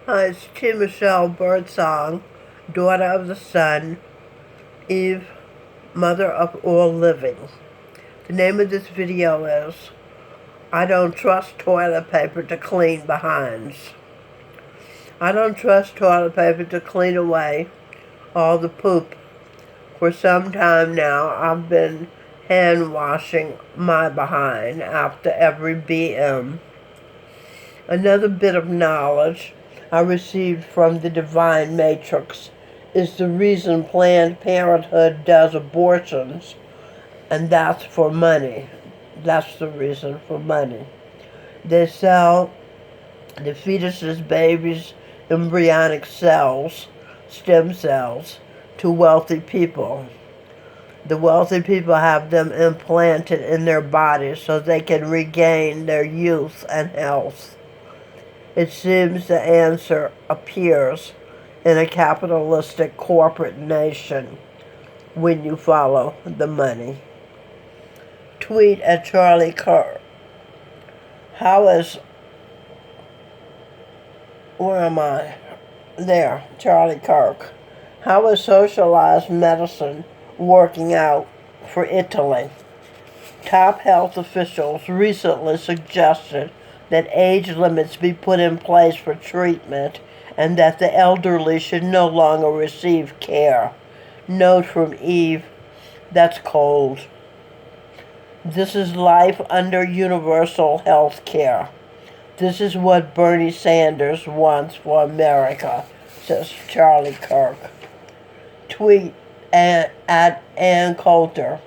Hi, it's T. Michelle Birdsong, daughter of the sun, Eve, mother of all living. The name of this video is, I don't trust toilet paper to clean behinds. I don't trust toilet paper to clean away all the poop. For some time now, I've been hand washing my behind after every BM. Another bit of knowledge I received from the divine matrix is the reason Planned Parenthood does abortions, and that's for money. That's the reason, for money. They sell the fetus's baby's embryonic cells, stem cells, to wealthy people. The wealthy people have them implanted in their bodies so they can regain their youth and health. It seems the answer appears in a capitalistic corporate nation when you follow the money. Tweet at Charlie Kirk. Where am I? There, Charlie Kirk. How is socialized medicine working out for Italy? Top health officials recently suggested that age limits be put in place for treatment and that the elderly should no longer receive care. Note from Eve, that's cold. This is life under universal health care. This is what Bernie Sanders wants for America, says Charlie Kirk. Tweet at Ann Coulter.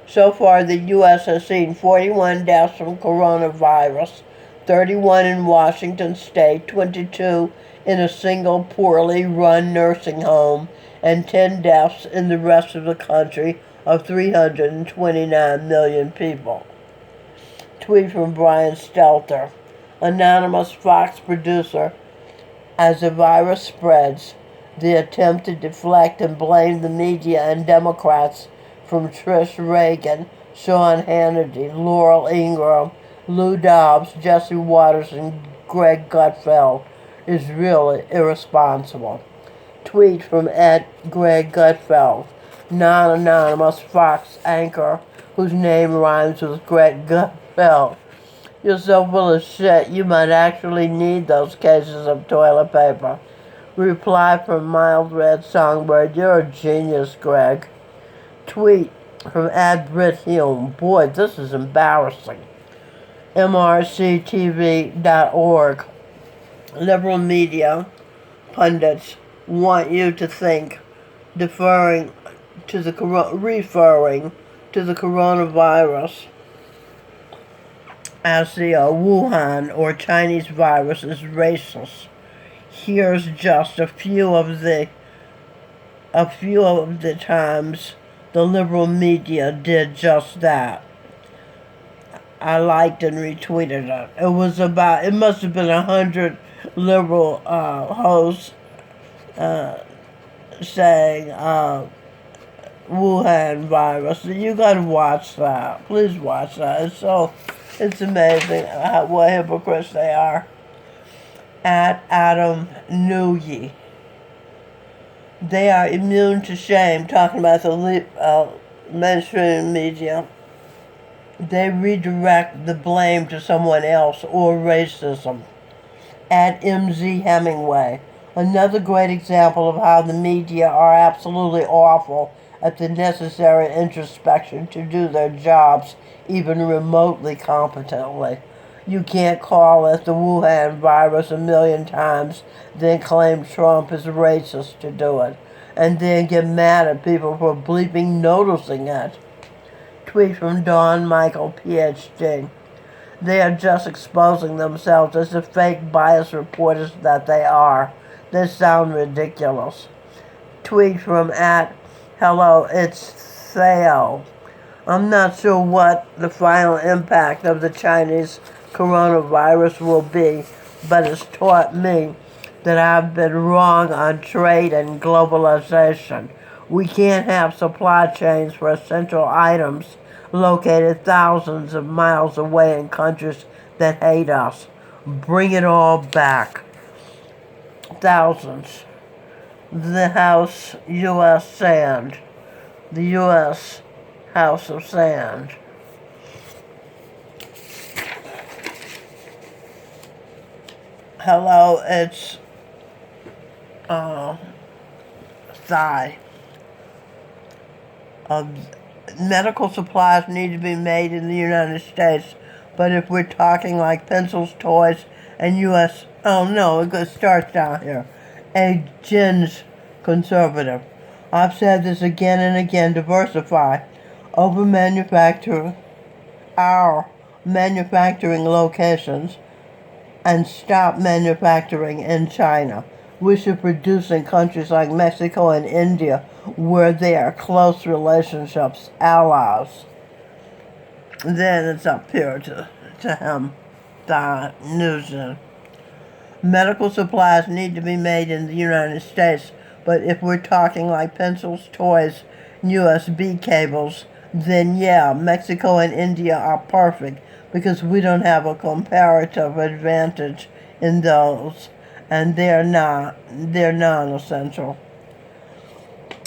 So far, the U.S. has seen 41 deaths from coronavirus, 31 in Washington state, 22 in a single poorly run nursing home, and 10 deaths in the rest of the country of 329 million people. Tweet from Brian Stelter. Anonymous Fox producer. As the virus spreads, the attempt to deflect and blame the media and Democrats from Trish Reagan, Sean Hannity, Laurel Ingraham, Lou Dobbs, Jesse Waters, and Greg Gutfeld is really irresponsible. Tweet from @Greg Gutfeld, non-anonymous Fox anchor whose name rhymes with Greg Gutfeld. You're so full of shit, you might actually need those cases of toilet paper. Reply from Mild Red Songbird, you're a genius, Greg. Tweet from @BritHume, boy, this is embarrassing. MRCTV.org. Liberal media pundits want you to think referring to the coronavirus as the Wuhan or Chinese virus is racist. Here's just a few of the times the liberal media did just that. I liked and retweeted it. It must have been 100 liberal hosts saying Wuhan virus. You gotta watch that. Please watch that. It's amazing what hypocrites they are. @Adam Newye. They are immune to shame, talking about the mainstream media. They redirect the blame to someone else or racism. @MZ Hemingway. Another great example of how the media are absolutely awful at the necessary introspection to do their jobs even remotely competently. You can't call it the Wuhan virus a million times, then claim Trump is racist to do it, and then get mad at people for bleeping noticing it. Tweet from Don Michael, PhD. They are just exposing themselves as the fake bias reporters that they are. They sound ridiculous. Tweet from @Hello, it's Theo. I'm not sure what the final impact of the Chinese coronavirus will be, but it's taught me that I've been wrong on trade and globalization. We can't have supply chains for essential items located thousands of miles away in countries that hate us. Bring it all back. thousands. The House U.S. Sand. The U.S. House of Sand. Hello, it's Thigh. Medical supplies need to be made in the United States, but if we're talking like pencils, toys, and U.S. Oh no, it starts down here. A Gens conservative. I've said this again and again. Diversify. Over manufacture our manufacturing locations and stop manufacturing in China. We should produce in countries like Mexico and India where they are close relationships, allies. Then it's up here to him, the news. Medical supplies need to be made in the United States, but if we're talking like pencils, toys, USB cables, then yeah, Mexico and India are perfect because we don't have a comparative advantage in those, and they're non-essential.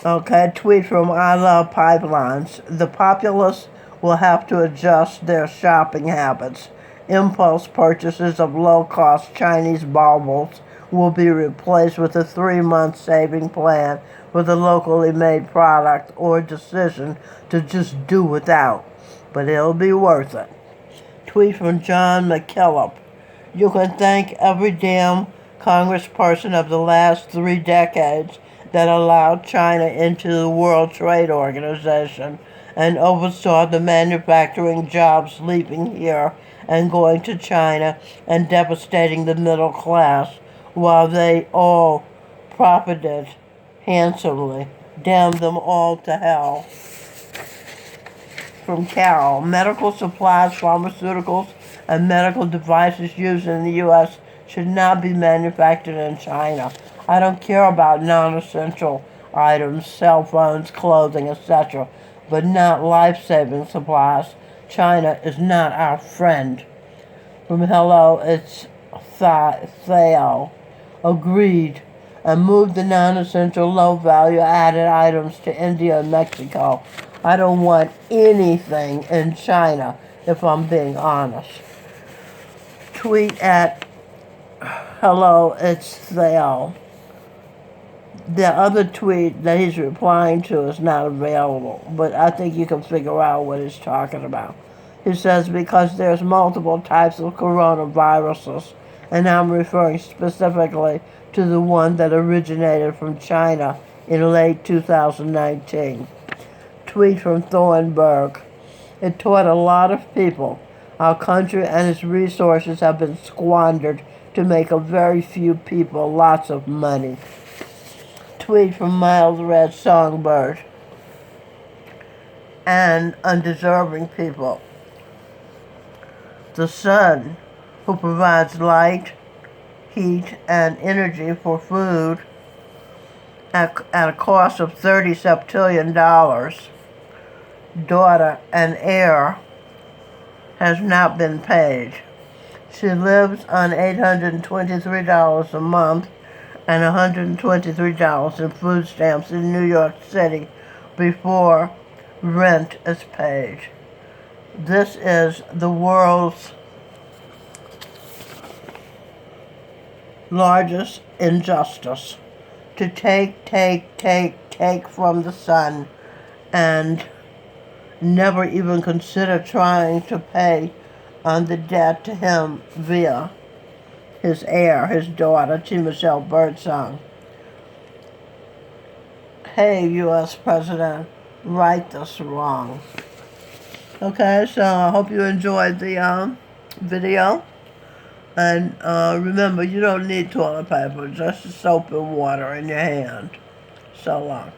Okay, tweet from I Love Pipelines. The populace will have to adjust their shopping habits. Impulse purchases of low-cost Chinese baubles will be replaced with a 3-month saving plan with a locally made product or decision to just do without. But it'll be worth it. Tweet from John McKillop. You can thank every damn congressperson of the last 3 decades that allowed China into the World Trade Organization and oversaw the manufacturing jobs leaving here and going to China and devastating the middle class while they all profited handsomely. Damn them all to hell. From Carol. Medical supplies, pharmaceuticals, and medical devices used in the U.S. should not be manufactured in China. I don't care about non-essential items, cell phones, clothing, etc., but not life-saving supplies. China is not our friend. From Hello, it's Theo. Agreed. And move the non-essential, low-value added items to India and Mexico. I don't want anything in China, if I'm being honest. Tweet at Hello, it's Theo. The other tweet that he's replying to is not available, but I think you can figure out what he's talking about. He says, because there's multiple types of coronaviruses, and I'm referring specifically to the one that originated from China in late 2019. Tweet from Thornburg. It taught a lot of people. Our country and its resources have been squandered to make a very few people lots of money. Tweet from Mild Red Songbird. And undeserving people. The sun, who provides light, heat, and energy for food at a cost of $30 septillion, daughter and heir, has not been paid. She lives on $823 a month and $123 in food stamps in New York City before rent is paid. This is the world's largest injustice. To take from the sun and never even consider trying to pay on the debt to him via his heir, his daughter, T. Michelle Birdsong. Hey, U.S. President, right this wrong. Okay, so I hope you enjoyed the video. And remember, you don't need toilet paper, just soap and water in your hand. So long.